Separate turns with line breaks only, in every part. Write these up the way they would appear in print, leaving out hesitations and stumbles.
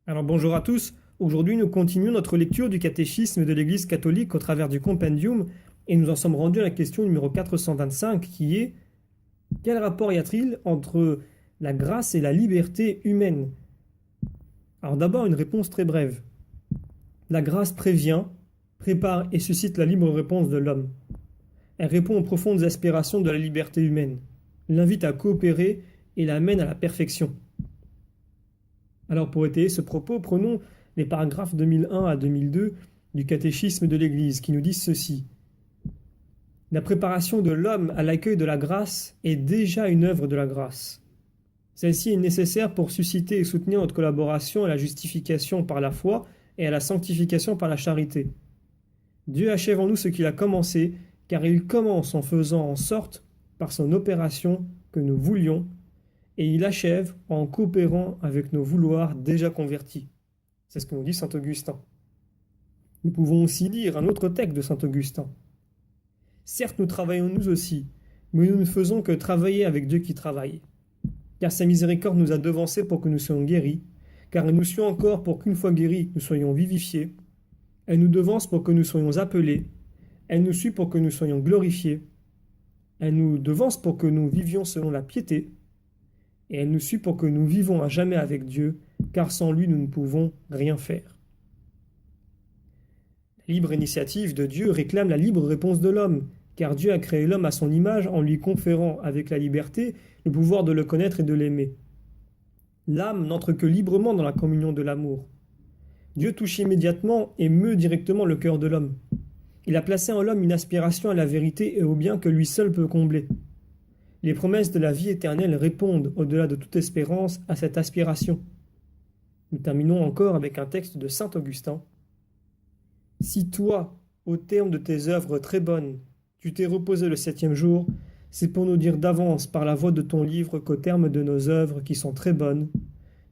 Alors bonjour à tous, aujourd'hui nous continuons notre lecture du catéchisme de l'Église catholique au travers du compendium et nous en sommes rendus à la question numéro 425 qui est: quel rapport y a-t-il entre la grâce et la liberté humaine? Alors d'abord une réponse très brève. La grâce prévient, prépare et suscite la libre réponse de l'homme. Elle répond aux profondes aspirations de la liberté humaine, l'invite à coopérer et l'amène à la perfection. Alors pour étayer ce propos, prenons les paragraphes 2001 à 2002 du catéchisme de l'Église qui nous disent ceci. La préparation de l'homme à l'accueil de la grâce est déjà une œuvre de la grâce. Celle-ci est nécessaire pour susciter et soutenir notre collaboration à la justification par la foi et à la sanctification par la charité. Dieu achève en nous ce qu'il a commencé, car il commence en faisant en sorte, par son opération, que nous voulions, et il achève en coopérant avec nos vouloirs déjà convertis. C'est ce que nous dit saint Augustin. Nous pouvons aussi lire un autre texte de saint Augustin. Certes, nous travaillons nous aussi, mais nous ne faisons que travailler avec Dieu qui travaille. Car sa miséricorde nous a devancés pour que nous soyons guéris, car elle nous suit encore pour qu'une fois guéris, nous soyons vivifiés. Elle nous devance pour que nous soyons appelés. Elle nous suit pour que nous soyons glorifiés. Elle nous devance pour que nous vivions selon la piété. Et elle nous suit pour que nous vivons à jamais avec Dieu, car sans lui nous ne pouvons rien faire. La libre initiative de Dieu réclame la libre réponse de l'homme, car Dieu a créé l'homme à son image en lui conférant avec la liberté le pouvoir de le connaître et de l'aimer. L'âme n'entre que librement dans la communion de l'amour. Dieu touche immédiatement et meut directement le cœur de l'homme. Il a placé en l'homme une aspiration à la vérité et au bien que lui seul peut combler. Les promesses de la vie éternelle répondent, au-delà de toute espérance, à cette aspiration. Nous terminons encore avec un texte de saint Augustin. Si toi, au terme de tes œuvres très bonnes, tu t'es reposé le 7e jour, c'est pour nous dire d'avance par la voix de ton livre qu'au terme de nos œuvres qui sont très bonnes,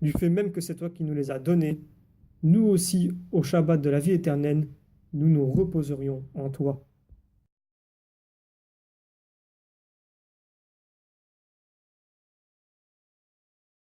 du fait même que c'est toi qui nous les as données, nous aussi, au Shabbat de la vie éternelle, nous nous reposerions en toi.